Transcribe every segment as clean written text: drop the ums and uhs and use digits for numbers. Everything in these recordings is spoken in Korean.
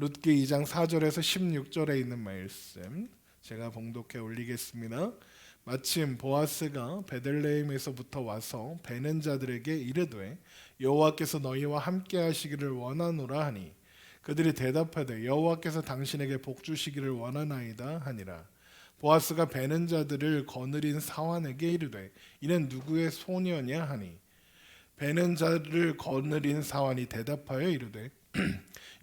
룻기 2장 4절에서 16절에 있는 말씀 제가 봉독해 올리겠습니다. 마침 보아스가 베들레헴에서부터 와서 베는 자들에게 이르되 여호와께서 너희와 함께 하시기를 원하노라 하니 그들이 대답하되 여호와께서 당신에게 복 주시기를 원하나이다 하니라. 보아스가 베는 자들을 거느린 사환에게 이르되 이는 누구의 소녀냐 하니 베는 자를 거느린 사환이 대답하여 이르되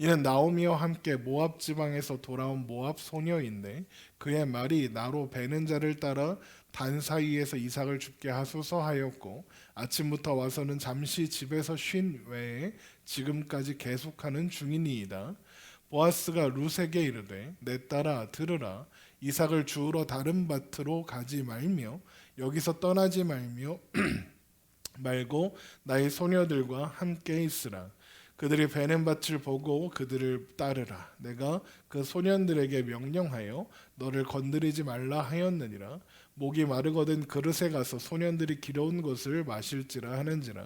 이는 나오미와 함께 모압 지방에서 돌아온 모압 소녀인데 그의 말이 나로 베는 자를 따라 단 사이에서 이삭을 죽게 하소서 하였고 아침부터 와서는 잠시 집에서 쉰 외에 지금까지 계속하는 중이니이다. 보아스가 룻에게 이르되 내 딸아 들으라. 이삭을 주우러 다른 밭으로 가지 말며 여기서 떠나지 말고 나의 소녀들과 함께 있으라. 그들이 베는 밭을 보고 그들을 따르라. 내가 그 소년들에게 명령하여 너를 건드리지 말라 하였느니라. 목이 마르거든 그릇에 가서 소년들이 길어온 것을 마실지라 하는지라.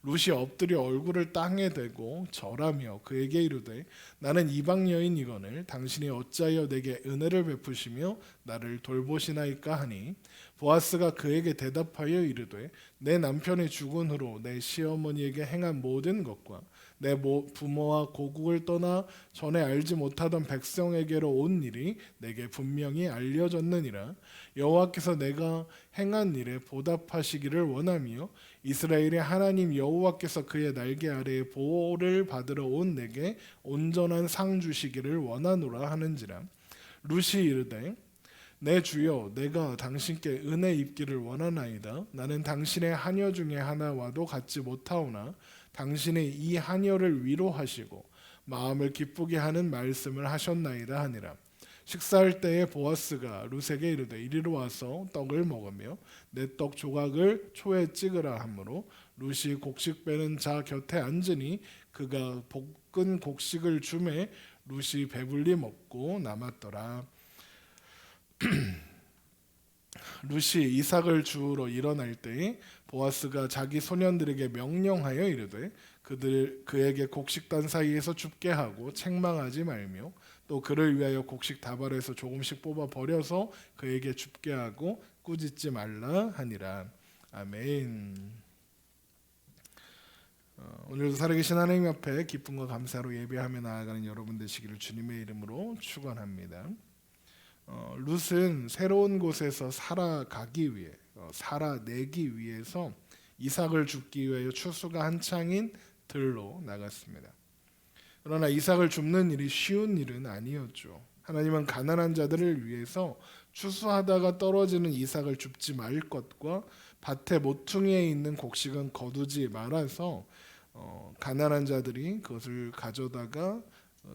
룻이 엎드려 얼굴을 땅에 대고 절하며 그에게 이르되 나는 이방 여인이거늘 당신이 어찌하여 내게 은혜를 베푸시며 나를 돌보시나이까 하니 보아스가 그에게 대답하여 이르되 내 남편이 죽은 후로 내 시어머니에게 행한 모든 것과 내 부모와 고국을 떠나 전에 알지 못하던 백성에게로 온 일이 내게 분명히 알려졌느니라. 여호와께서 내가 행한 일에 보답하시기를 원하며 이스라엘의 하나님 여호와께서 그의 날개 아래에 보호를 받으러 온 내게 온전한 상 주시기를 원하노라 하는지라. 룻이 이르되 내 주여 내가 당신께 은혜 입기를 원하나이다. 나는 당신의 하녀 중에 하나와도 같지 못하오나 당신이 이 하녀를 위로하시고 마음을 기쁘게 하는 말씀을 하셨나이다 하니라. 식사할 때에 보아스가 룻에게 이르되 이리로 와서 떡을 먹으며 내 떡 조각을 초에 찍으라 하므로 룻이 곡식 빼는 자 곁에 앉으니 그가 볶은 곡식을 주매 룻이 배불리 먹고 남았더라. 룻이 이삭을 주우러 일어날 때에 보아스가 자기 소년들에게 명령하여 이르되 그에게 곡식단 사이에서 줍게 하고 책망하지 말며 또 그를 위하여 곡식 다발에서 조금씩 뽑아 버려서 그에게 줍게 하고 꾸짖지 말라 하니라. 아멘. 오늘도 살아계신 하나님 앞에 기쁨과 감사로 예배하며 나아가는 여러분 되시기를 주님의 이름으로 축원합니다. 룻은 새로운 곳에서 살아가기 위해 살아내기 위해서 이삭을 줍기 위하여 추수가 한창인 들로 나갔습니다. 그러나 이삭을 줍는 일이 쉬운 일은 아니었죠. 하나님은 가난한 자들을 위해서 추수하다가 떨어지는 이삭을 줍지 말 것과 밭의 모퉁이에 있는 곡식은 거두지 말아서 가난한 자들이 그것을 가져다가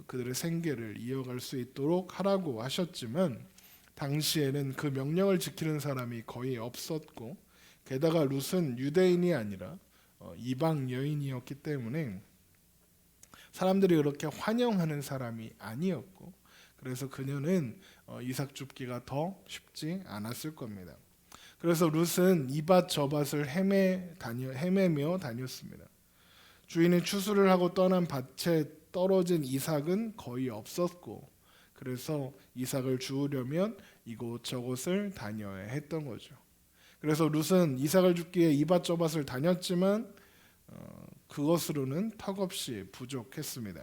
그들의 생계를 이어갈 수 있도록 하라고 하셨지만 당시에는 그 명령을 지키는 사람이 거의 없었고 게다가 룻은 유대인이 아니라 이방 여인이었기 때문에 사람들이 그렇게 환영하는 사람이 아니었고 그래서 그녀는 이삭 줍기가 더 쉽지 않았을 겁니다. 그래서 룻은 이 밭 저 밭을 헤매며 다녔습니다. 주인이 추수를 하고 떠난 밭에 떨어진 이삭은 거의 없었고 그래서 이삭을 주우려면 이곳저곳을 다녀야 했던 거죠. 그래서 룻은 이삭을 줍기에 이밭 저밭을 다녔지만 그것으로는 턱없이 부족했습니다.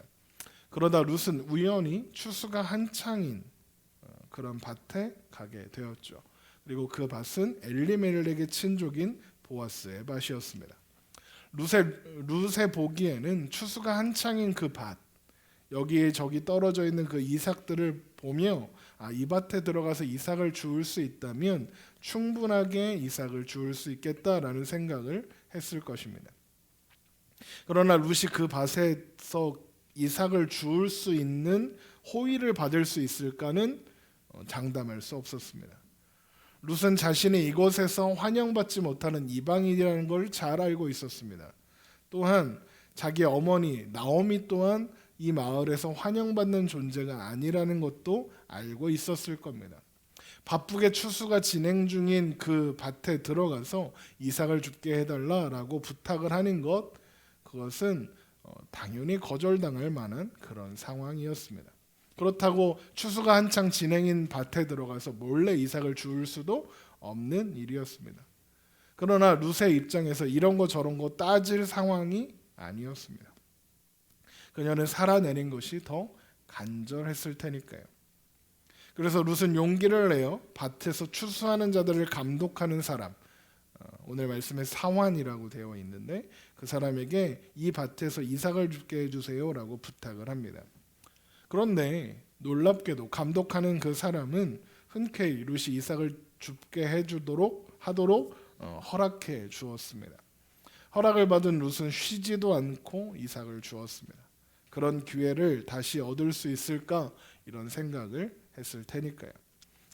그러다 룻은 우연히 추수가 한창인 그런 밭에 가게 되었죠. 그리고 그 밭은 엘리멜렉의 친족인 보아스의 밭이었습니다. 룻의 보기에는 추수가 한창인 그 밭, 여기저기 떨어져 있는 그 이삭들을 보며 이 밭에 들어가서 이삭을 주울 수 있다면 충분하게 이삭을 주울 수 있겠다라는 생각을 했을 것입니다. 그러나 룻이 그 밭에서 이삭을 주울 수 있는 호의를 받을 수 있을까는 장담할 수 없었습니다. 룻은 자신이 이곳에서 환영받지 못하는 이방인이라는 걸 잘 알고 있었습니다. 또한 자기 어머니 나오미 또한 이 마을에서 환영받는 존재가 아니라는 것도 알고 있었을 겁니다. 바쁘게 추수가 진행 중인 그 밭에 들어가서 이삭을 줍게 해달라라고 부탁을 하는 것, 그것은 당연히 거절당할 만한 그런 상황이었습니다. 그렇다고 추수가 한창 진행인 밭에 들어가서 몰래 이삭을 주울 수도 없는 일이었습니다. 그러나 룻의 입장에서 이런 거 저런 거 따질 상황이 아니었습니다. 그녀는 살아내린 것이 더 간절했을 테니까요. 그래서 룻은 용기를 내어 밭에서 추수하는 자들을 감독하는 사람, 오늘 말씀에 사환이라고 되어 있는데 그 사람에게 이 밭에서 이삭을 줍게 해주세요라고 부탁을 합니다. 그런데 놀랍게도 감독하는 그 사람은 흔쾌히 룻이 이삭을 줍게 하도록 허락해 주었습니다. 허락을 받은 룻은 쉬지도 않고 이삭을 주었습니다. 그런 기회를 다시 얻을 수 있을까 이런 생각을 했을 테니까요.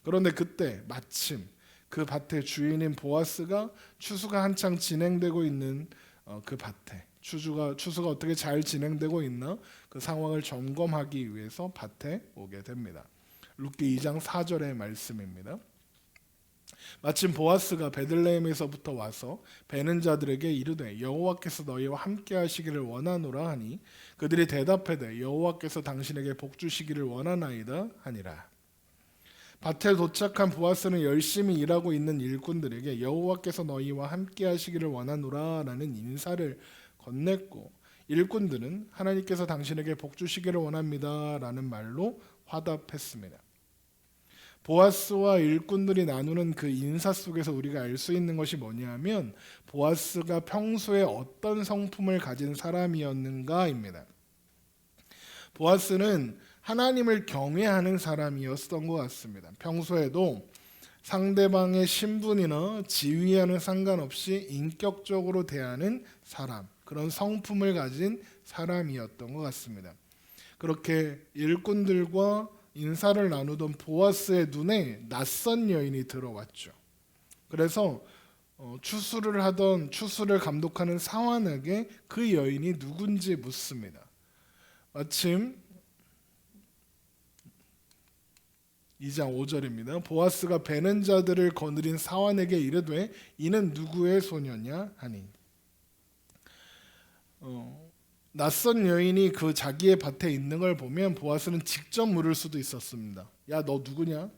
그런데 그때 마침 그 밭의 주인인 보아스가 추수가 한창 진행되고 있는 그 밭에 추수가 어떻게 잘 진행되고 있나 그 상황을 점검하기 위해서 밭에 오게 됩니다. 룻기 2장 4절의 말씀입니다. 마침 보아스가 베들레헴에서부터 와서 베는 자들에게 이르되 여호와께서 너희와 함께 하시기를 원하노라 하니 그들이 대답하되 여호와께서 당신에게 복 주시기를 원하나이다 하니라. 밭에 도착한 보아스는 열심히 일하고 있는 일꾼들에게 여호와께서 너희와 함께 하시기를 원하노라 라는 인사를 건넸고 일꾼들은 하나님께서 당신에게 복 주시기를 원합니다 라는 말로 화답했습니다. 보아스와 일꾼들이 나누는 그 인사 속에서 우리가 알 수 있는 것이 뭐냐면 보아스가 평소에 어떤 성품을 가진 사람이었는가입니다. 보아스는 하나님을 경외하는 사람이었던 것 같습니다. 평소에도 상대방의 신분이나 지위와는 상관없이 인격적으로 대하는 사람, 그런 성품을 가진 사람이었던 것 같습니다. 그렇게 일꾼들과 인사를 나누던 보아스의 눈에 낯선 여인이 들어왔죠. 그래서 추수를 감독하는 사환에게 그 여인이 누군지 묻습니다. 마침 2장 5절입니다. 보아스가 베는 자들을 거느린 사환에게 이르되 이는 누구의 소녀냐 하니 낯선 여인이 그 자기의 밭에 있는 걸 보면 보아스는 직접 물을 수도 있었습니다. 야, 너 누구냐?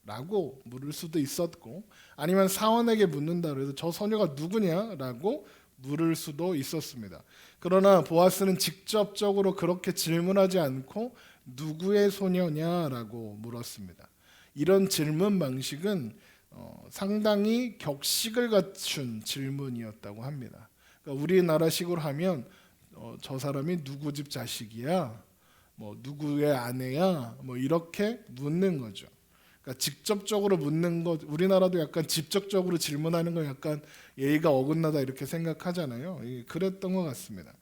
라고 물을 수도 있었고 아니면 사환에게 묻는다 그래도 저 소녀가 누구냐? 라고 물을 수도 있었습니다. 그러나 보아스는 직접적으로 그렇게 질문하지 않고 누구의 소녀냐라고 물었습니다. 이런 질문 방식은 상당히 격식을 갖춘 질문이었다고 합니다. 그러니까 우리나라식으로 하면 저 사람이 누구 집 자식이야? 뭐 누구의 아내야? 뭐 이렇게 묻는 거죠. 그러니까 직접적으로 묻는 것, 우리나라도 약간 직접적으로 질문하는 건 약간 예의가 어긋나다 이렇게 생각하잖아요. 그랬던 것 같습니다.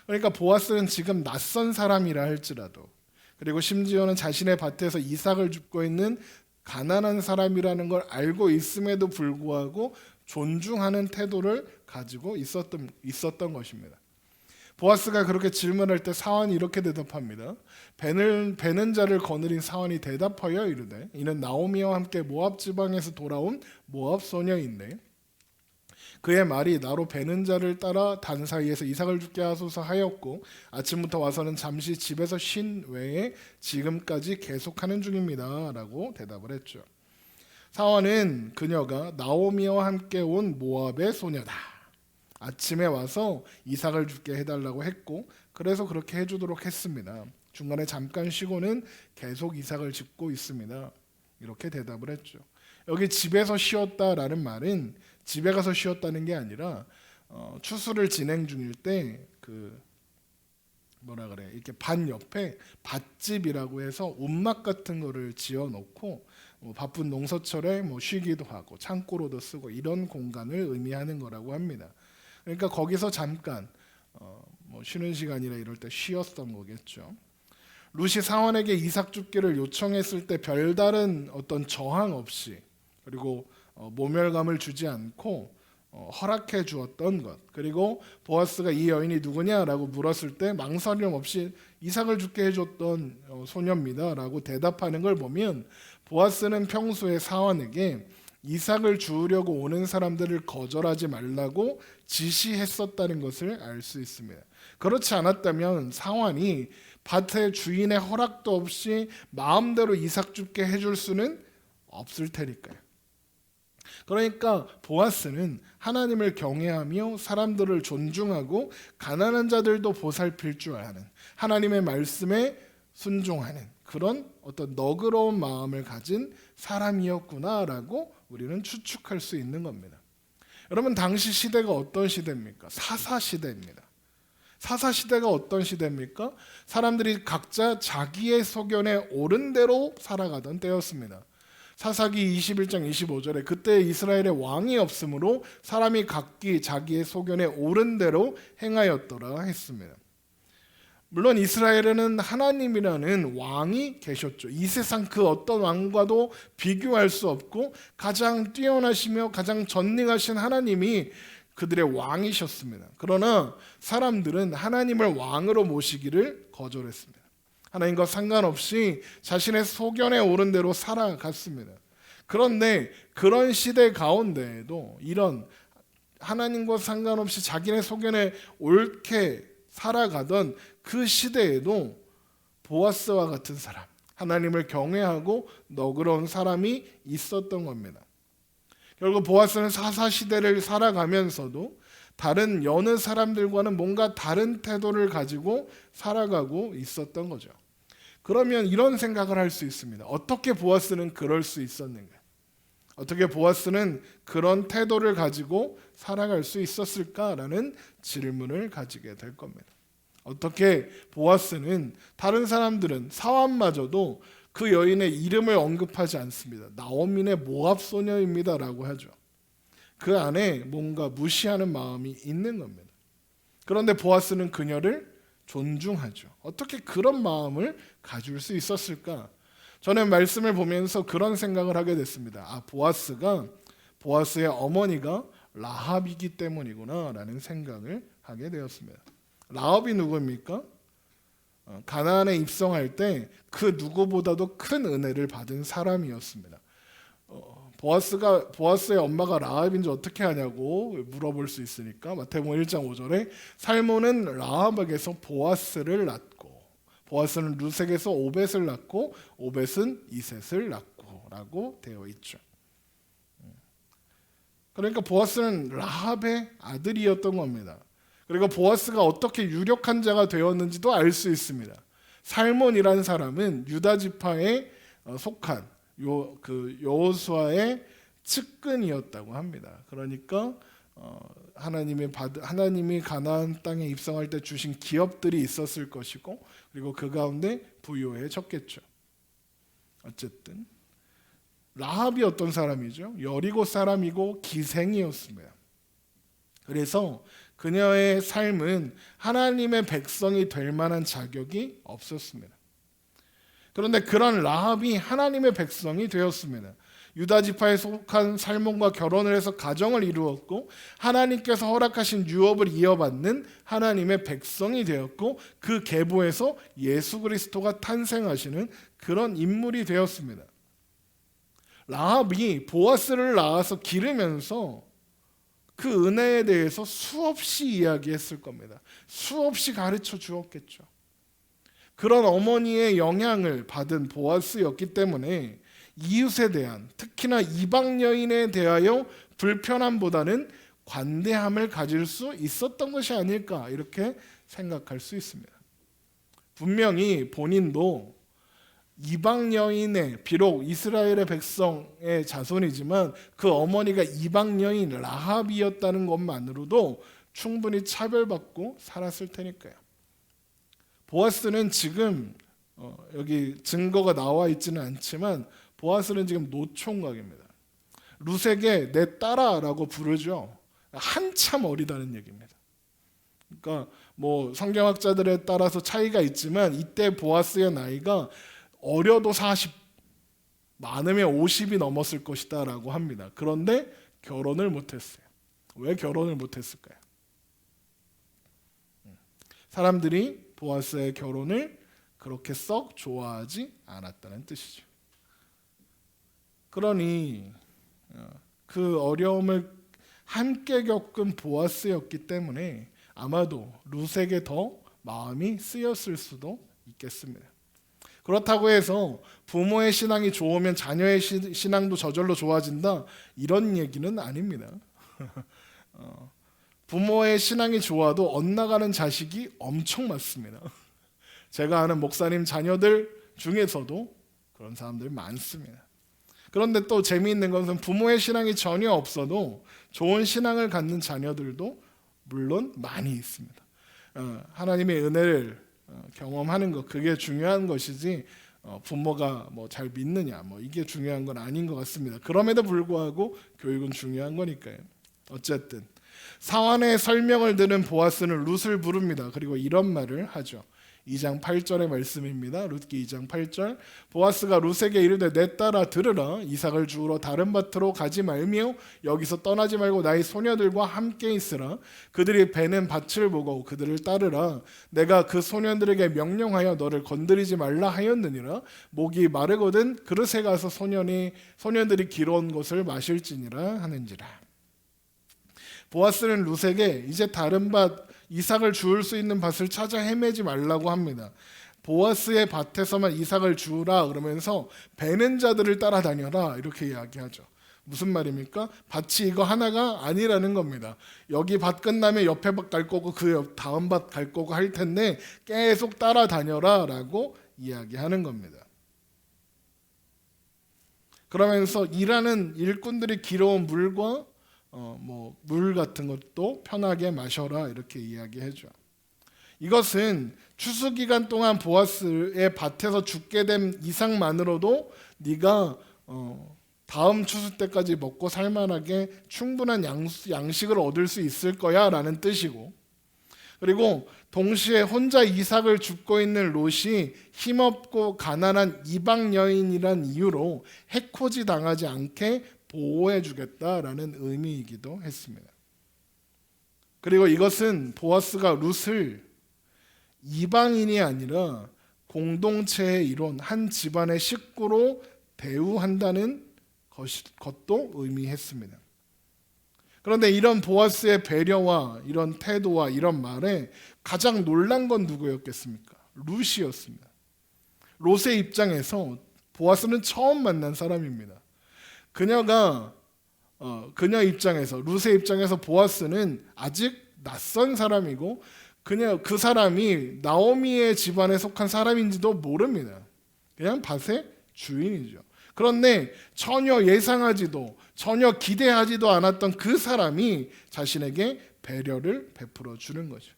그러니까 보아스는 지금 낯선 사람이라 할지라도 그리고 심지어는 자신의 밭에서 이삭을 줍고 있는 가난한 사람이라는 걸 알고 있음에도 불구하고 존중하는 태도를 가지고 있었던 것입니다. 보아스가 그렇게 질문할 때 사환이 이렇게 대답합니다. 베는 자를 거느린 사환이 대답하여 이르되 이는 나오미와 함께 모압 지방에서 돌아온 모압 소녀인데 그의 말이 나로 베는 자를 따라 단 사이에서 이삭을 죽게 하소서 하였고 아침부터 와서는 잠시 집에서 쉰 외에 지금까지 계속하는 중입니다 라고 대답을 했죠. 사환은 그녀가 나오미와 함께 온 모압의 소녀다. 아침에 와서 이삭을 죽게 해달라고 했고 그래서 그렇게 해주도록 했습니다. 중간에 잠깐 쉬고는 계속 이삭을 줍고 있습니다. 이렇게 대답을 했죠. 여기 집에서 쉬었다라는 말은 집에 가서 쉬었다는 게 아니라 추수를 진행 중일 때 이렇게 밭 옆에 밭집이라고 해서 움막 같은 거를 지어 놓고 바쁜 농사철에 쉬기도 하고 창고로도 쓰고 이런 공간을 의미하는 거라고 합니다. 그러니까 거기서 잠깐 쉬는 시간이라 이럴 때 쉬었던 거겠죠. 룻이 사환에게 이삭 줍기를 요청했을 때 별다른 어떤 저항 없이 그리고 모멸감을 주지 않고 허락해 주었던 것, 그리고 보아스가 이 여인이 누구냐라고 물었을 때 망설임 없이 이삭을 죽게 해줬던 소녀입니다라고 대답하는 걸 보면 보아스는 평소에 사환에게 이삭을 주우려고 오는 사람들을 거절하지 말라고 지시했었다는 것을 알 수 있습니다. 그렇지 않았다면 상환이 밭의 주인의 허락도 없이 마음대로 이삭 죽게 해줄 수는 없을 테니까요. 그러니까 보아스는 하나님을 경외하며 사람들을 존중하고 가난한 자들도 보살필 줄 아는, 하나님의 말씀에 순종하는 그런 어떤 너그러운 마음을 가진 사람이었구나라고 우리는 추측할 수 있는 겁니다. 여러분, 당시 시대가 어떤 시대입니까? 사사시대입니다. 사사시대가 어떤 시대입니까? 사람들이 각자 자기의 소견에 옳은 대로 살아가던 때였습니다. 사사기 21장 25절에 그때 이스라엘에 왕이 없으므로 사람이 각기 자기의 소견에 옳은 대로 행하였더라 했습니다. 물론 이스라엘에는 하나님이라는 왕이 계셨죠. 이 세상 그 어떤 왕과도 비교할 수 없고 가장 뛰어나시며 가장 전능하신 하나님이 그들의 왕이셨습니다. 그러나 사람들은 하나님을 왕으로 모시기를 거절했습니다. 하나님과 상관없이 자신의 소견에 옳은 대로 살아갔습니다. 그런데 그런 시대 가운데에도 이런 하나님과 상관없이 자기네 소견에 옳게 살아가던 그 시대에도 보아스와 같은 사람, 하나님을 경외하고 너그러운 사람이 있었던 겁니다. 결국 보아스는 사사시대를 살아가면서도 다른 여느 사람들과는 뭔가 다른 태도를 가지고 살아가고 있었던 거죠. 그러면 이런 생각을 할 수 있습니다. 어떻게 보아스는 그럴 수 있었는가? 어떻게 보아스는 그런 태도를 가지고 살아갈 수 있었을까라는 질문을 가지게 될 겁니다. 어떻게 보아스는, 다른 사람들은 사환마저도 그 여인의 이름을 언급하지 않습니다. 나오민의 모압 소녀입니다라고 하죠. 그 안에 뭔가 무시하는 마음이 있는 겁니다. 그런데 보아스는 그녀를 존중하죠. 어떻게 그런 마음을 가질 수 있었을까? 저는 말씀을 보면서 그런 생각을 하게 됐습니다. 보아스의 어머니가 라합이기 때문이구나라는 생각을 하게 되었습니다. 라합이 누구입니까? 가나안에 입성할 때 그 누구보다도 큰 은혜를 받은 사람이었습니다. 보아스의 엄마가 라합인지 어떻게 아냐고 물어볼 수 있으니까 마태복음 1장 5절에 살몬은 라합에게서 보아스를 낳고, 보아스는 루색에서 오벳을 낳고, 오벳은 이셋을 낳고라고 되어 있죠. 그러니까 보아스는 라합의 아들이었던 겁니다. 그리고 보아스가 어떻게 유력한 자가 되었는지도 알 수 있습니다. 살몬이라는 사람은 유다 지파에 속한 여호수아의 측근이었다고 합니다. 그러니까 하나님이 가나안 땅에 입성할 때 주신 기업들이 있었을 것이고, 그리고 그 가운데 부요해졌겠죠. 어쨌든 라합이 어떤 사람이죠? 여리고 사람이고 기생이었습니다. 그래서 그녀의 삶은 하나님의 백성이 될 만한 자격이 없었습니다. 그런데 그런 라합이 하나님의 백성이 되었습니다. 유다 지파에 속한 살몬과 결혼을 해서 가정을 이루었고, 하나님께서 허락하신 유업을 이어받는 하나님의 백성이 되었고, 그 계보에서 예수 그리스도가 탄생하시는 그런 인물이 되었습니다. 라합이 보아스를 낳아서 기르면서 그 은혜에 대해서 수없이 이야기했을 겁니다. 수없이 가르쳐 주었겠죠. 그런 어머니의 영향을 받은 보아스였기 때문에 이웃에 대한, 특히나 이방 여인에 대하여 불편함보다는 관대함을 가질 수 있었던 것이 아닐까, 이렇게 생각할 수 있습니다. 분명히 본인도 이방 여인의, 비록 이스라엘의 백성의 자손이지만 그 어머니가 이방 여인 라합이었다는 것만으로도 충분히 차별받고 살았을 테니까요. 보아스는 지금 여기 증거가 나와 있지는 않지만 보아스는 지금 노총각입니다. 루색에 내 딸아라고 부르죠. 한참 어리다는 얘기입니다. 그러니까 뭐 성경학자들에 따라서 차이가 있지만 이때 보아스의 나이가 어려도 40, 많으면 50이 넘었을 것이다 라고 합니다. 그런데 결혼을 못했어요. 왜 결혼을 못했을까요? 사람들이 보아스의 결혼을 그렇게 썩 좋아하지 않았다는 뜻이죠. 그러니 그 어려움을 함께 겪은 보아스였기 때문에 아마도 룻에게 더 마음이 쓰였을 수도 있겠습니다. 그렇다고 해서 부모의 신앙이 좋으면 자녀의 신앙도 저절로 좋아진다, 이런 얘기는 아닙니다. 부모의 신앙이 좋아도 엇나가는 자식이 엄청 많습니다. 제가 아는 목사님 자녀들 중에서도 그런 사람들이 많습니다. 그런데 또 재미있는 것은 부모의 신앙이 전혀 없어도 좋은 신앙을 갖는 자녀들도 물론 많이 있습니다. 하나님의 은혜를 경험하는 것, 그게 중요한 것이지 부모가 뭐 잘 믿느냐 이게 중요한 건 아닌 것 같습니다. 그럼에도 불구하고 교육은 중요한 거니까요. 어쨌든 사환의 설명을 들은 보아스는 룻을 부릅니다. 그리고 이런 말을 하죠. 2장 8절의 말씀입니다. 룻기 2장 8절. 보아스가 룻에게 이르되 내 딸아 들으라. 이삭을 주우러 다른 밭으로 가지 말며 여기서 떠나지 말고 나의 소녀들과 함께 있으라. 그들이 베는 밭을 보고 그들을 따르라. 내가 그 소년들에게 명령하여 너를 건드리지 말라 하였느니라. 목이 마르거든 그릇에 가서 소년들이 길어온 것을 마실지니라 하는지라. 보아스는 룻에게 이제 다른 밭 이삭을 주울 수 있는 밭을 찾아 헤매지 말라고 합니다. 보아스의 밭에서만 이삭을 주우라 그러면서 베는 자들을 따라다녀라 이렇게 이야기하죠. 무슨 말입니까? 밭이 이거 하나가 아니라는 겁니다. 여기 밭 끝나면 옆에 밭 갈 거고 그 다음 밭 갈 거고 할 텐데 계속 따라다녀라 라고 이야기하는 겁니다. 그러면서 일하는 일꾼들이 길어온 물과 물 같은 것도 편하게 마셔라 이렇게 이야기해줘. 이것은 추수 기간 동안 보아스의 밭에서 죽게 된 이삭만으로도 네가 다음 추수 때까지 먹고 살만하게 충분한 양식을 얻을 수 있을 거야 라는 뜻이고, 그리고 동시에 혼자 이삭을 줍고 있는 롯이 힘없고 가난한 이방 여인이란 이유로 해코지 당하지 않게 보호해 주겠다라는 의미이기도 했습니다. 그리고 이것은 보아스가 룻을 이방인이 아니라 공동체의 일원, 한 집안의 식구로 대우한다는 것도 의미했습니다. 그런데 이런 보아스의 배려와 이런 태도와 이런 말에 가장 놀란 건 누구였겠습니까? 룻이었습니다. 롯의 입장에서 보아스는 처음 만난 사람입니다. 그녀 입장에서, 룻의 입장에서 보아스는 아직 낯선 사람이고 그 사람이 나오미의 집안에 속한 사람인지도 모릅니다. 그냥 밭의 주인이죠. 그런데 전혀 예상하지도 전혀 기대하지도 않았던 그 사람이 자신에게 배려를 베풀어 주는 거죠.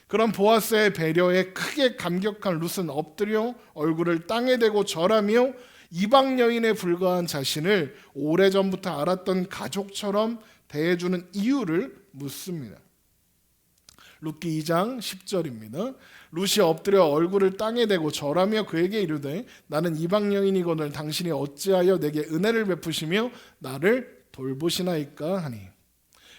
그런 보아스의 배려에 크게 감격한 룻은 엎드려 얼굴을 땅에 대고 절하며 이방 여인에 불과한 자신을 오래전부터 알았던 가족처럼 대해주는 이유를 묻습니다. 룻기 2장 10절입니다. 룻이 엎드려 얼굴을 땅에 대고 절하며 그에게 이르되 나는 이방 여인이거늘 당신이 어찌하여 내게 은혜를 베푸시며 나를 돌보시나이까 하니.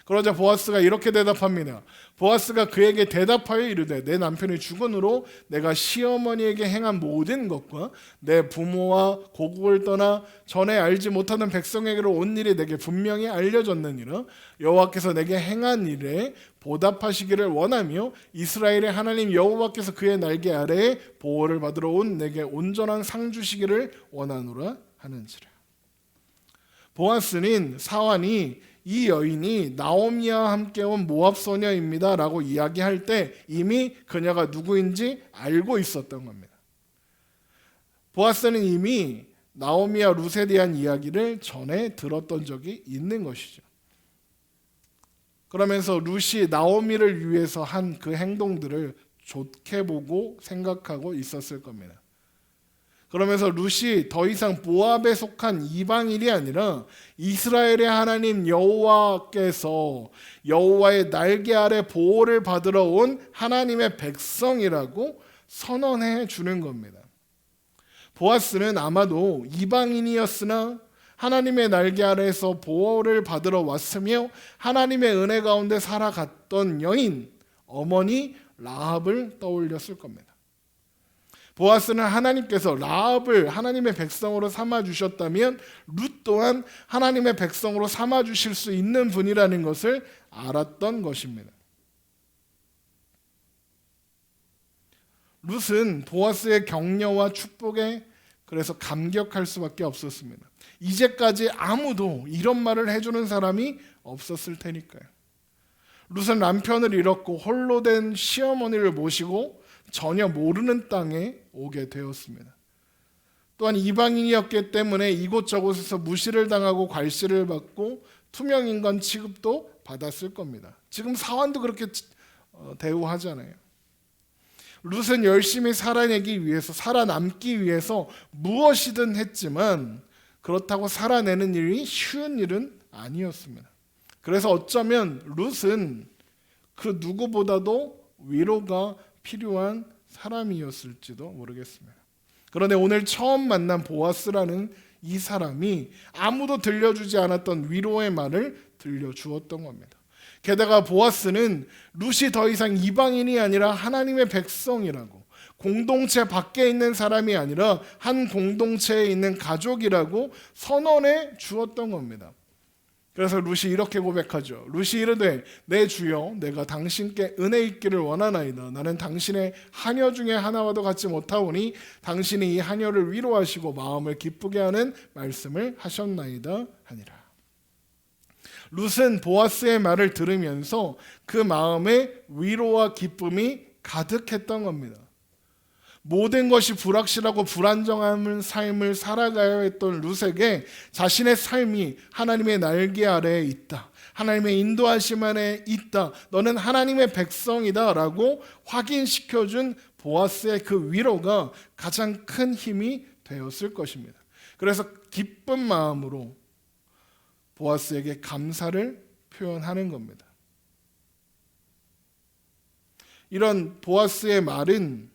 그러자 보아스가 이렇게 대답합니다. 보아스가 그에게 대답하여 이르되 내 남편이 죽은으로 내가 시어머니에게 행한 모든 것과 내 부모와 고국을 떠나 전에 알지 못하는 백성에게로 온 일이 내게 분명히 알려졌느니라. 여호와께서 내게 행한 일에 보답하시기를 원하며 이스라엘의 하나님 여호와께서 그의 날개 아래에 보호를 받으러 온 내게 온전한 상 주시기를 원하노라 하는지라. 보아스는 사환이 이 여인이 나오미와 함께 온 모압 소녀입니다 라고 이야기할 때 이미 그녀가 누구인지 알고 있었던 겁니다. 보아스는 이미 나오미와 룻에 대한 이야기를 전에 들었던 적이 있는 것이죠. 그러면서 룻이 나오미를 위해서 한 그 행동들을 좋게 보고 생각하고 있었을 겁니다. 그러면서 룻이 더 이상 모압에 속한 이방인이 아니라 이스라엘의 하나님 여호와께서 여호와의 날개 아래 보호를 받으러 온 하나님의 백성이라고 선언해 주는 겁니다. 보아스는 아마도 이방인이었으나 하나님의 날개 아래에서 보호를 받으러 왔으며 하나님의 은혜 가운데 살아갔던 여인, 어머니 라합을 떠올렸을 겁니다. 보아스는 하나님께서 라합을 하나님의 백성으로 삼아주셨다면 룻 또한 하나님의 백성으로 삼아주실 수 있는 분이라는 것을 알았던 것입니다. 룻은 보아스의 격려와 축복에 그래서 감격할 수밖에 없었습니다. 이제까지 아무도 이런 말을 해주는 사람이 없었을 테니까요. 룻은 남편을 잃었고 홀로 된 시어머니를 모시고 전혀 모르는 땅에 오게 되었습니다. 또한 이방인이었기 때문에 이곳저곳에서 무시를 당하고 괄시를 받고 투명인간 취급도 받았을 겁니다. 지금 사환도 그렇게 대우하잖아요. 룻은 열심히 살아내기 위해서, 살아남기 위해서 무엇이든 했지만 그렇다고 살아내는 일이 쉬운 일은 아니었습니다. 그래서 어쩌면 룻은 그 누구보다도 위로가 필요한 사람이었을지도 모르겠습니다. 그런데 오늘 처음 만난 보아스라는 이 사람이 아무도 들려주지 않았던 위로의 말을 들려주었던 겁니다. 게다가 보아스는 룻이 더 이상 이방인이 아니라 하나님의 백성이라고, 공동체 밖에 있는 사람이 아니라 한 공동체에 있는 가족이라고 선언해 주었던 겁니다. 그래서 룻이 이렇게 고백하죠. 룻이 이르되 내 주여 내가 당신께 은혜 있기를 원하나이다. 나는 당신의 하녀 중에 하나와도 같지 못하오니 당신이 이 하녀를 위로하시고 마음을 기쁘게 하는 말씀을 하셨나이다 하니라. 룻은 보아스의 말을 들으면서 그 마음에 위로와 기쁨이 가득했던 겁니다. 모든 것이 불확실하고 불안정한 삶을 살아가야 했던 룻에게 자신의 삶이 하나님의 날개 아래에 있다, 하나님의 인도하심 안에 있다, 너는 하나님의 백성이다 라고 확인시켜준 보아스의 그 위로가 가장 큰 힘이 되었을 것입니다. 그래서 기쁜 마음으로 보아스에게 감사를 표현하는 겁니다. 이런 보아스의 말은,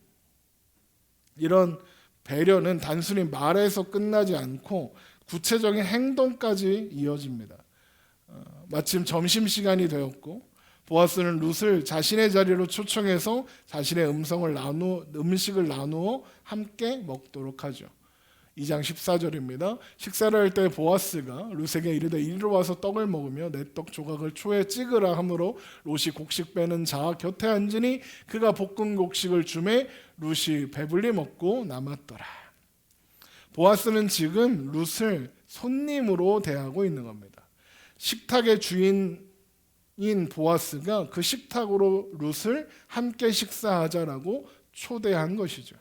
이런 배려는 단순히 말에서 끝나지 않고 구체적인 행동까지 이어집니다. 마침 점심시간이 되었고 보아스는 룻을 자신의 자리로 초청해서 자신의 음식을 나누어 함께 먹도록 하죠. 2장 14절입니다. 식사를 할 때 보아스가 룻에게 이르되 이리로 와서 떡을 먹으며 내 떡 조각을 초에 찍으라 하므로 룻이 곡식 빼는 자 곁에 앉으니 그가 볶은 곡식을 주매 룻이 배불리 먹고 남았더라. 보아스는 지금 룻을 손님으로 대하고 있는 겁니다. 식탁의 주인인 보아스가 그 식탁으로 룻을 함께 식사하자라고 초대한 것이죠.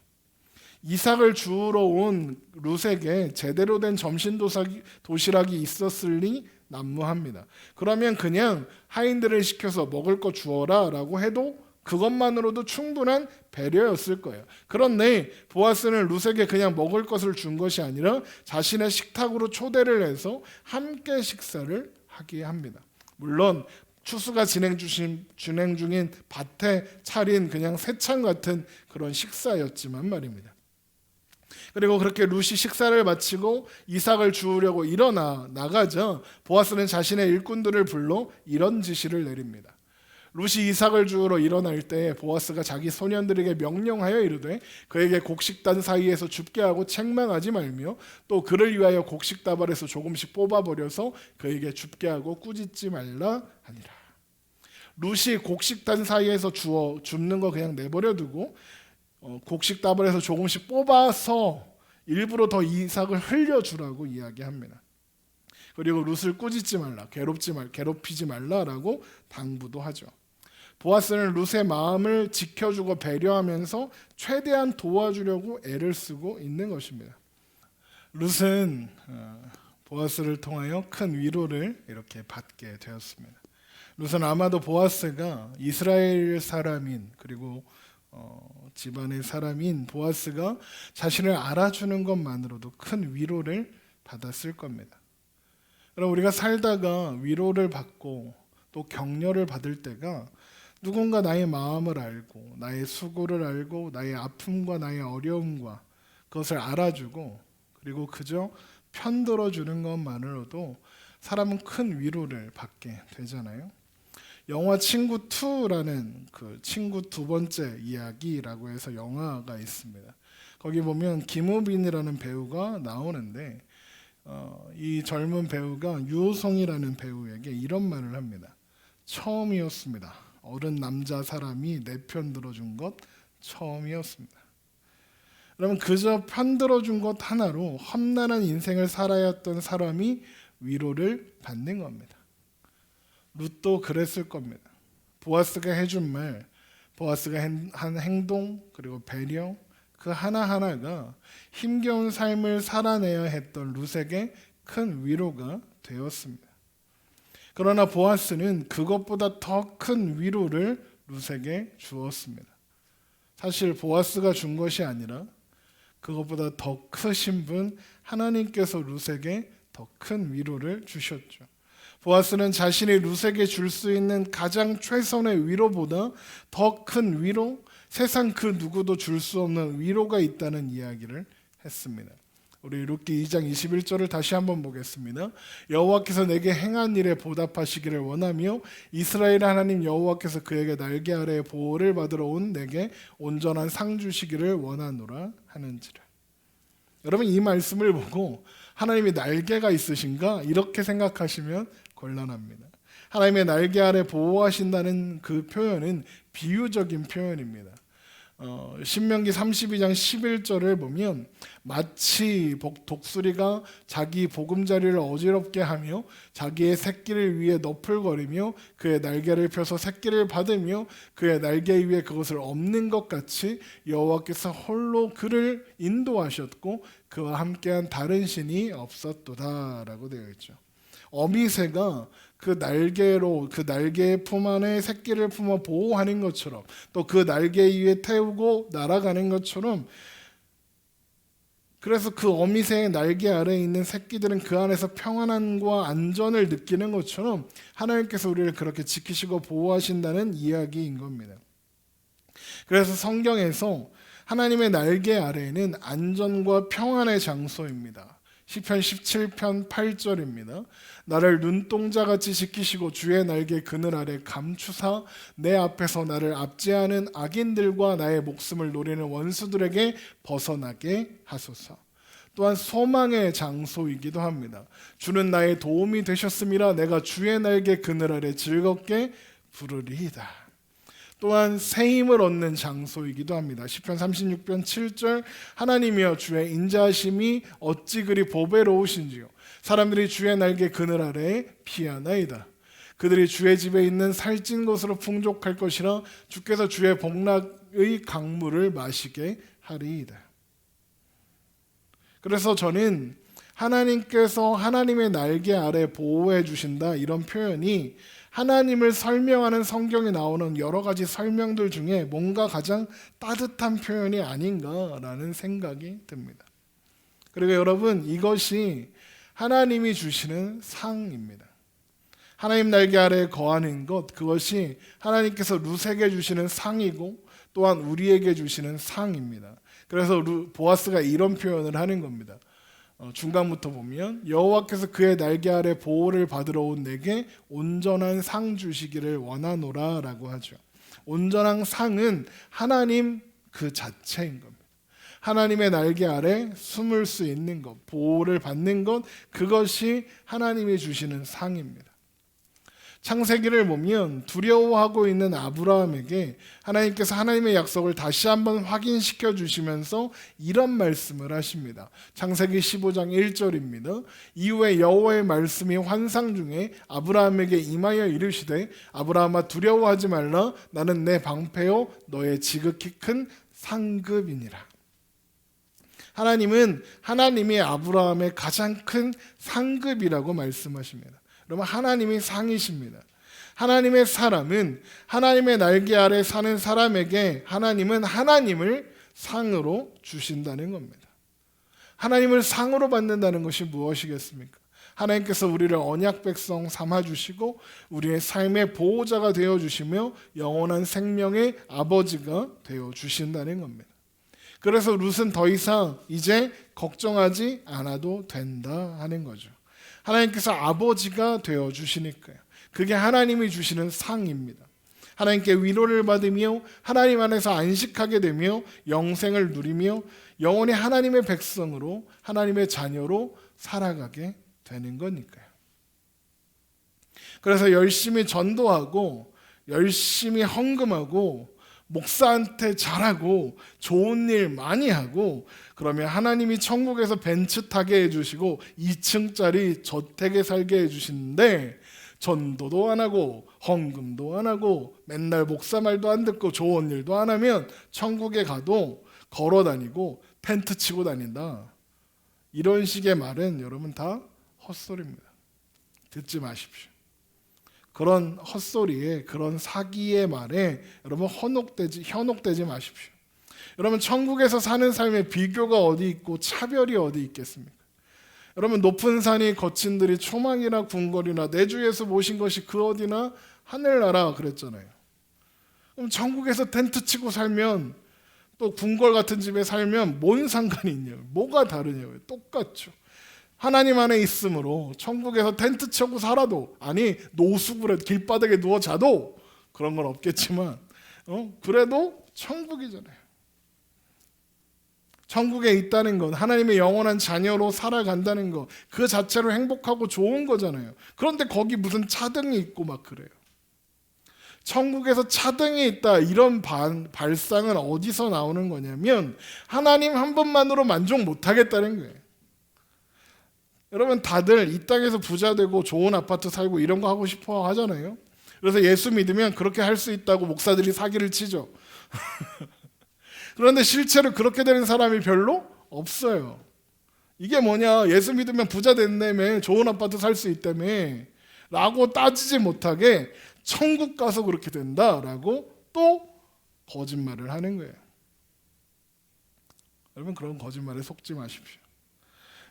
이삭을 주우러 온 룻에게 제대로 된 점심 도시락이 있었으니 난무합니다. 그러면 그냥 하인들을 시켜서 먹을 거 주어라 라고 해도 그것만으로도 충분한 배려였을 거예요. 그런데 보아스는 룻에게 그냥 먹을 것을 준 것이 아니라 자신의 식탁으로 초대를 해서 함께 식사를 하게 합니다. 물론 추수가 진행 중인 밭에 차린 그냥 새찬 같은 그런 식사였지만 말입니다. 그리고 그렇게 룻이 식사를 마치고 이삭을 주우려고 나가자 보아스는 자신의 일꾼들을 불러 이런 지시를 내립니다. 룻이 이삭을 주우러 일어날 때 보아스가 자기 소년들에게 명령하여 이르되 그에게 곡식단 사이에서 줍게 하고 책망하지 말며 또 그를 위하여 곡식다발에서 조금씩 뽑아버려서 그에게 줍게 하고 꾸짖지 말라 하니라. 룻이 곡식단 사이에서 줍는 거 그냥 내버려 두고 곡식다발에서 조금씩 뽑아서 일부러 더 이삭을 흘려주라고 이야기합니다. 그리고 룻을 꾸짖지 말라, 괴롭히지 말라라고 당부도 하죠. 보아스는 룻의 마음을 지켜주고 배려하면서 최대한 도와주려고 애를 쓰고 있는 것입니다. 룻은 보아스를 통하여 큰 위로를 이렇게 받게 되었습니다. 룻은 아마도 보아스가 이스라엘 사람인, 그리고 집안의 사람인 보아스가 자신을 알아주는 것만으로도 큰 위로를 받았을 겁니다. 그럼 우리가 살다가 위로를 받고 또 격려를 받을 때가 누군가 나의 마음을 알고 나의 수고를 알고 나의 아픔과 나의 어려움과 그것을 알아주고 그리고 그저 편들어주는 것만으로도 사람은 큰 위로를 받게 되잖아요. 영화 친구 2라는 그 친구 두 번째 이야기라고 해서 영화가 있습니다. 거기 보면 김우빈이라는 배우가 나오는데 이 젊은 배우가 유호성이라는 배우에게 이런 말을 합니다. 처음이었습니다. 어른 남자 사람이 내 편 들어준 것 처음이었습니다. 여러분, 그저 편들어준 것 하나로 험난한 인생을 살아야 했던 사람이 위로를 받는 겁니다. 룻도 그랬을 겁니다. 보아스가 해준 말, 보아스가 한 행동, 그리고 배려, 그 하나하나가 힘겨운 삶을 살아내야 했던 룻에게 큰 위로가 되었습니다. 그러나 보아스는 그것보다 더 큰 위로를 룻에게 주었습니다. 사실 보아스가 준 것이 아니라 그것보다 더 크신 분 하나님께서 룻에게 더 큰 위로를 주셨죠. 보아스는 자신이 룻에게 줄 수 있는 가장 최선의 위로보다 더 큰 위로, 세상 그 누구도 줄 수 없는 위로가 있다는 이야기를 했습니다. 우리 룻기 2장 21절을 다시 한번 보겠습니다. 여호와께서 내게 행한 일에 보답하시기를 원하며 이스라엘 하나님 여호와께서 그에게 날개 아래에 보호를 받으러 온 내게 온전한 상 주시기를 원하노라 하는지라. 여러분, 이 말씀을 보고 하나님이 날개가 있으신가? 이렇게 생각하시면 곤란합니다. 하나님의 날개 아래 보호하신다는 그 표현은 비유적인 표현입니다. 신명기 32장 11절을 보면 마치 독수리가 자기 보금자리를 어지럽게 하며 자기의 새끼를 위해 너풀거리며 그의 날개를 펴서 새끼를 받으며 그의 날개 위에 그것을 엎는 것 같이 여호와께서 홀로 그를 인도하셨고 그와 함께한 다른 신이 없었도다라고 되어 있죠. 어미새가 그 날개로 그 날개의 품 안에 새끼를 품어 보호하는 것처럼 또 그 날개 위에 태우고 날아가는 것처럼, 그래서 그 어미새의 날개 아래에 있는 새끼들은 그 안에서 평안함과 안전을 느끼는 것처럼 하나님께서 우리를 그렇게 지키시고 보호하신다는 이야기인 겁니다. 그래서 성경에서 하나님의 날개 아래에는 안전과 평안의 장소입니다. 시편 17편 8절입니다. 나를 눈동자같이 지키시고 주의 날개 그늘 아래 감추사 내 앞에서 나를 압제하는 악인들과 나의 목숨을 노리는 원수들에게 벗어나게 하소서. 또한 소망의 장소이기도 합니다. 주는 나의 도움이 되셨음이라 내가 주의 날개 그늘 아래 즐겁게 부르리이다. 또한 새 힘을 얻는 장소이기도 합니다. 시편 36편 7절 하나님이여 주의 인자하심이 어찌 그리 보배로우신지요. 사람들이 주의 날개 그늘 아래에 피하나이다. 그들이 주의 집에 있는 살찐 것으로 풍족할 것이라 주께서 주의 복락의 강물을 마시게 하리이다. 그래서 저는 하나님께서 하나님의 날개 아래 보호해 주신다, 이런 표현이 하나님을 설명하는 성경에 나오는 여러 가지 설명들 중에 뭔가 가장 따뜻한 표현이 아닌가라는 생각이 듭니다. 그리고 여러분, 이것이 하나님이 주시는 상입니다. 하나님 날개 아래에 거하는 것, 그것이 하나님께서 룻에게 주시는 상이고 또한 우리에게 주시는 상입니다. 그래서 보아스가 이런 표현을 하는 겁니다. 중간부터 보면 여호와께서 그의 날개 아래 보호를 받으러 온 내게 온전한 상 주시기를 원하노라 라고 하죠. 온전한 상은 하나님 그 자체인 겁니다. 하나님의 날개 아래 숨을 수 있는 것, 보호를 받는 것, 그것이 하나님이 주시는 상입니다. 창세기를 보면 두려워하고 있는 아브라함에게 하나님께서 하나님의 약속을 다시 한번 확인시켜 주시면서 이런 말씀을 하십니다. 창세기 15장 1절입니다. 이후에 여호와의 말씀이 환상 중에 아브라함에게 임하여 이르시되 아브라함아 두려워하지 말라. 나는 내 방패요 너의 지극히 큰 상급이니라. 하나님은 하나님이 아브라함의 가장 큰 상급이라고 말씀하십니다. 여러분, 하나님이 상이십니다. 하나님의 사람은 하나님의 날개 아래 사는 사람에게 하나님은 하나님을 상으로 주신다는 겁니다. 하나님을 상으로 받는다는 것이 무엇이겠습니까? 하나님께서 우리를 언약 백성 삼아주시고 우리의 삶의 보호자가 되어주시며 영원한 생명의 아버지가 되어주신다는 겁니다. 그래서 룻은 더 이상 이제 걱정하지 않아도 된다 하는 거죠. 하나님께서 아버지가 되어주시니까요. 그게 하나님이 주시는 상입니다. 하나님께 위로를 받으며 하나님 안에서 안식하게 되며 영생을 누리며 영원히 하나님의 백성으로 하나님의 자녀로 살아가게 되는 거니까요. 그래서 열심히 전도하고 열심히 헌금하고 목사한테 잘하고 좋은 일 많이 하고 그러면 하나님이 천국에서 벤츠 타게 해주시고 2층짜리 저택에 살게 해주시는데 전도도 안 하고 헌금도 안 하고 맨날 목사 말도 안 듣고 좋은 일도 안 하면 천국에 가도 걸어 다니고 텐트 치고 다닌다. 이런 식의 말은 여러분 다 헛소리입니다. 듣지 마십시오. 그런 헛소리에 그런 사기의 말에 여러분 현혹되지 마십시오. 여러분 천국에서 사는 삶에 비교가 어디 있고 차별이 어디 있겠습니까? 여러분 높은 산이 거친들이 초망이나 궁궐이나 내 주 예수 모신 것이 그 어디나 하늘나라 그랬잖아요. 그럼 천국에서 텐트 치고 살면 또 궁궐 같은 집에 살면 뭔 상관이 있냐고요. 뭐가 다르냐고요. 똑같죠. 하나님 안에 있으므로 천국에서 텐트 치고 살아도 아니 노숙을 해 길바닥에 누워 자도 그런 건 없겠지만 그래도 천국이잖아요. 천국에 있다는 것, 하나님의 영원한 자녀로 살아간다는 것, 그 자체로 행복하고 좋은 거잖아요. 그런데 거기 무슨 차등이 있고 막 그래요. 천국에서 차등이 있다 이런 발상은 어디서 나오는 거냐면 하나님 한 분만으로 만족 못하겠다는 거예요. 여러분 다들 이 땅에서 부자 되고 좋은 아파트 살고 이런 거 하고 싶어 하잖아요. 그래서 예수 믿으면 그렇게 할 수 있다고 목사들이 사기를 치죠. 그런데 실제로 그렇게 되는 사람이 별로 없어요. 이게 뭐냐, 예수 믿으면 부자 된다며, 좋은 아파트 살 수 있다며 라고 따지지 못하게 천국 가서 그렇게 된다라고 또 거짓말을 하는 거예요. 여러분 그런 거짓말에 속지 마십시오.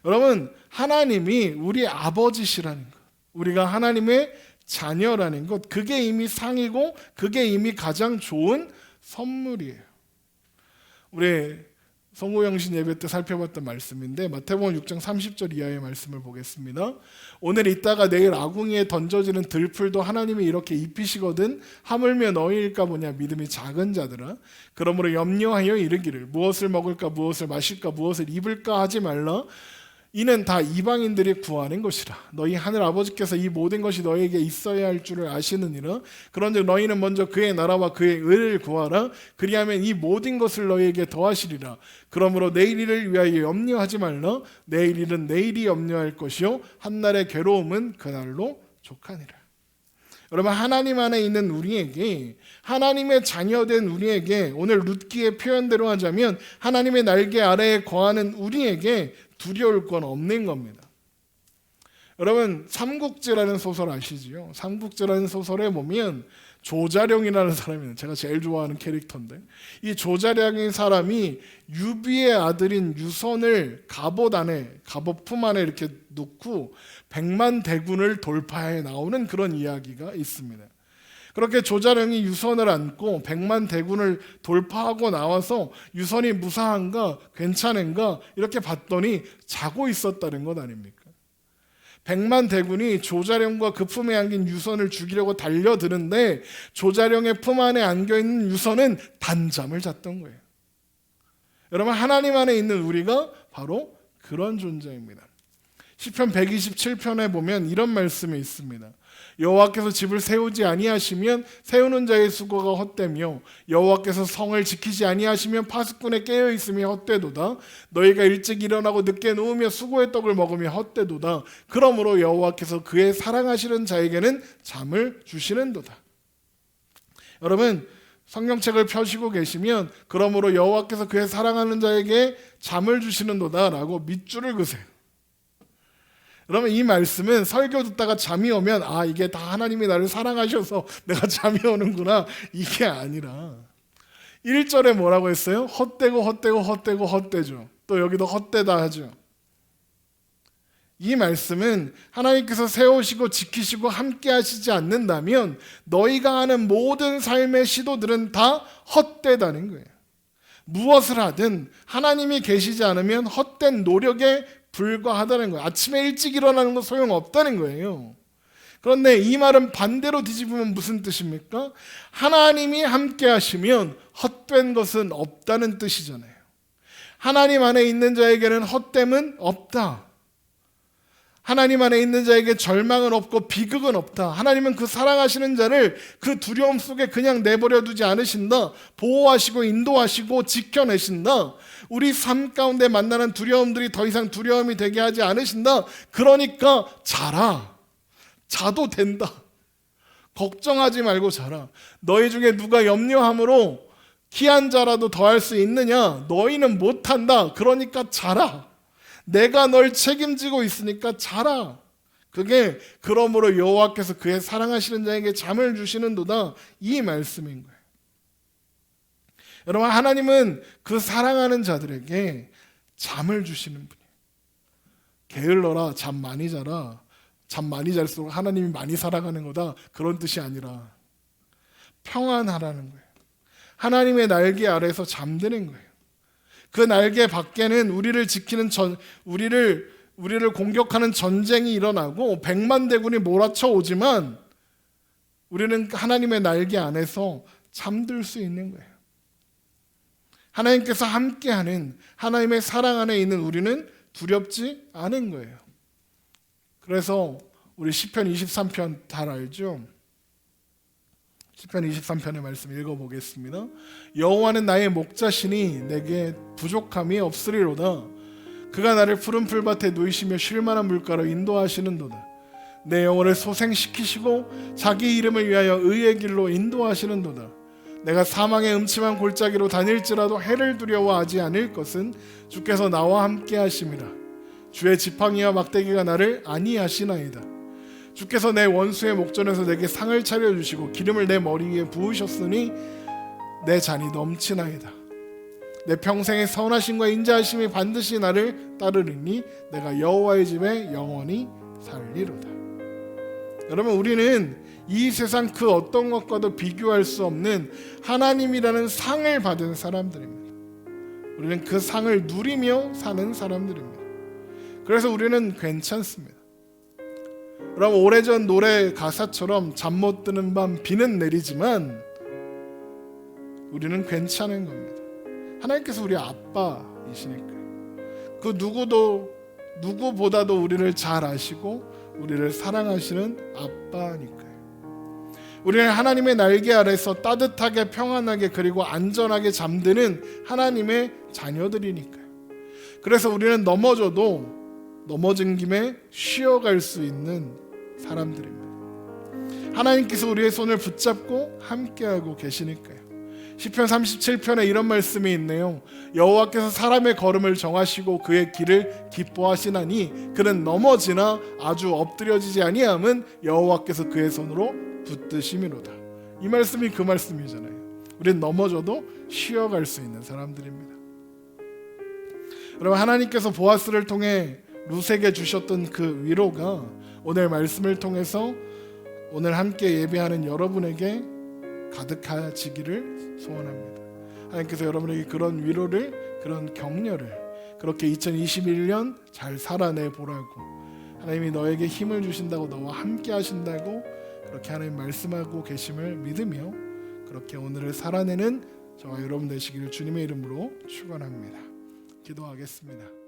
여러분 하나님이 우리 아버지시라는 것, 우리가 하나님의 자녀라는 것, 그게 이미 상이고 그게 이미 가장 좋은 선물이에요. 우리 성호영신 예배 때 살펴봤던 말씀인데 마태복음 6장 30절 이하의 말씀을 보겠습니다. 오늘 있다가 내일 아궁이에 던져지는 들풀도 하나님이 이렇게 입히시거든 하물며 너희일까 보냐 믿음이 작은 자들아. 그러므로 염려하여 이르기를 무엇을 먹을까 무엇을 마실까 무엇을 입을까 하지 말라. 이는 다 이방인들이 구하는 것이라. 너희 하늘 아버지께서 이 모든 것이 너희에게 있어야 할 줄을 아시느니라. 그런즉 너희는 먼저 그의 나라와 그의 의를 구하라. 그리하면 이 모든 것을 너희에게 더하시리라. 그러므로 내일 일을 위하여 염려하지 말라. 내일 일은 내일이 염려할 것이요 한날의 괴로움은 그날로 족하니라. 여러분 하나님 안에 있는 우리에게, 하나님의 자녀된 우리에게, 오늘 룻기의 표현대로 하자면 하나님의 날개 아래에 거하는 우리에게 두려울 건 없는 겁니다. 여러분 삼국지라는 소설 아시지요? 삼국지라는 소설에 보면 조자룡이라는 사람이 제가 제일 좋아하는 캐릭터인데, 이 조자룡인 사람이 유비의 아들인 유선을 갑옷 품 안에 이렇게 넣고 100만 대군을 돌파해 나오는 그런 이야기가 있습니다. 그렇게 조자룡이 유선을 안고 100만 대군을 돌파하고 나와서 유선이 무사한가 괜찮은가 이렇게 봤더니 자고 있었다는 것 아닙니까? 100만 대군이 조자룡과 그 품에 안긴 유선을 죽이려고 달려드는데 조자룡의 품 안에 안겨있는 유선은 단잠을 잤던 거예요. 여러분 하나님 안에 있는 우리가 바로 그런 존재입니다. 시편 127편에 보면 이런 말씀이 있습니다. 여호와께서 집을 세우지 아니하시면 세우는 자의 수고가 헛되며 여호와께서 성을 지키지 아니하시면 파수꾼의 깨어 있음이 헛되도다. 너희가 일찍 일어나고 늦게 누우며 수고의 떡을 먹으며 헛되도다. 그러므로 여호와께서 그의 사랑하시는 자에게는 잠을 주시는도다. 여러분 성경책을 펴시고 계시면 그러므로 여호와께서 그의 사랑하는 자에게 잠을 주시는도다 라고 밑줄을 그으세요. 그러면 이 말씀은 설교 듣다가 잠이 오면 아 이게 다 하나님이 나를 사랑하셔서 내가 잠이 오는구나 이게 아니라 1절에 뭐라고 했어요? 헛되고 헛되고 헛되고 헛되죠. 또 여기도 헛되다 하죠. 이 말씀은 하나님께서 세우시고 지키시고 함께 하시지 않는다면 너희가 하는 모든 삶의 시도들은 다 헛되다는 거예요. 무엇을 하든 하나님이 계시지 않으면 헛된 노력에 불과하다는 거예요. 아침에 일찍 일어나는 건 소용없다는 거예요. 그런데 이 말은 반대로 뒤집으면 무슨 뜻입니까? 하나님이 함께 하시면 헛된 것은 없다는 뜻이잖아요. 하나님 안에 있는 자에게는 헛됨은 없다. 하나님 안에 있는 자에게 절망은 없고 비극은 없다. 하나님은 그 사랑하시는 자를 그 두려움 속에 그냥 내버려 두지 않으신다. 보호하시고 인도하시고 지켜내신다. 우리 삶 가운데 만나는 두려움들이 더 이상 두려움이 되게 하지 않으신다. 그러니까 자라. 자도 된다. 걱정하지 말고 자라. 너희 중에 누가 염려함으로 키한 자라도 더할 수 있느냐? 너희는 못한다. 그러니까 자라. 내가 널 책임지고 있으니까 자라. 그게 그러므로 여호와께서 그의 사랑하시는 자에게 잠을 주시는도다, 이 말씀인 거예요. 여러분, 하나님은 그 사랑하는 자들에게 잠을 주시는 분이에요. 게을러라, 잠 많이 자라. 잠 많이 잘수록 하나님이 많이 사랑하는 거다, 그런 뜻이 아니라 평안하라는 거예요. 하나님의 날개 아래서 잠드는 거예요. 그 날개 밖에는 우리를 지키는 우리를 공격하는 전쟁이 일어나고 100만 대군이 몰아쳐 오지만 우리는 하나님의 날개 안에서 잠들 수 있는 거예요. 하나님께서 함께하는 하나님의 사랑 안에 있는 우리는 두렵지 않은 거예요. 그래서 우리 시편 23편 잘 알죠? 시편 23편의 말씀 읽어보겠습니다. 여호와는 나의 목자시니 내게 부족함이 없으리로다. 그가 나를 푸른 풀밭에 누이시며 쉴만한 물가로 인도하시는도다. 내 영혼을 소생시키시고 자기 이름을 위하여 의의 길로 인도하시는도다. 내가 사망의 음침한 골짜기로 다닐지라도 해를 두려워하지 않을 것은 주께서 나와 함께 하심이라. 주의 지팡이와 막대기가 나를 안위하시나이다. 주께서 내 원수의 목전에서 내게 상을 차려주시고 기름을 내 머리 위에 부으셨으니 내 잔이 넘치나이다. 내 평생의 선하심과 인자하심이 반드시 나를 따르리니 내가 여호와의 집에 영원히 살리로다. 여러분, 우리는 이 세상 그 어떤 것과도 비교할 수 없는 하나님이라는 상을 받은 사람들입니다. 우리는 그 상을 누리며 사는 사람들입니다. 그래서 우리는 괜찮습니다. 여러분, 오래전 노래 가사처럼 잠 못 드는 밤 비는 내리지만 우리는 괜찮은 겁니다. 하나님께서 우리 아빠이시니까요. 그 누구보다도 우리를 잘 아시고 우리를 사랑하시는 아빠니까요. 우리는 하나님의 날개 아래서 따뜻하게 평안하게 그리고 안전하게 잠드는 하나님의 자녀들이니까요. 그래서 우리는 넘어진 김에 쉬어갈 수 있는 사람들입니다. 하나님께서 우리의 손을 붙잡고 함께하고 계시니까요. 시편 37편에 이런 말씀이 있네요. 여호와께서 사람의 걸음을 정하시고 그의 길을 기뻐하시나니 그는 넘어지나 아주 엎드려지지 아니함은 여호와께서 그의 손으로 붙드심이로다. 이 말씀이 그 말씀이잖아요. 우리는 넘어져도 쉬어갈 수 있는 사람들입니다. 여러분, 하나님께서 보아스를 통해 룻에게 주셨던 그 위로가 오늘 말씀을 통해서 오늘 함께 예배하는 여러분에게 가득해지기를 소원합니다. 하나님께서 여러분에게 그런 위로를, 그런 격려를 그렇게 2021년 잘 살아내 보라고, 하나님이 너에게 힘을 주신다고, 너와 함께 하신다고 그렇게 하나님 말씀하고 계심을 믿으며 그렇게 오늘을 살아내는 저와 여러분 되시기를 주님의 이름으로 축원합니다. 기도하겠습니다.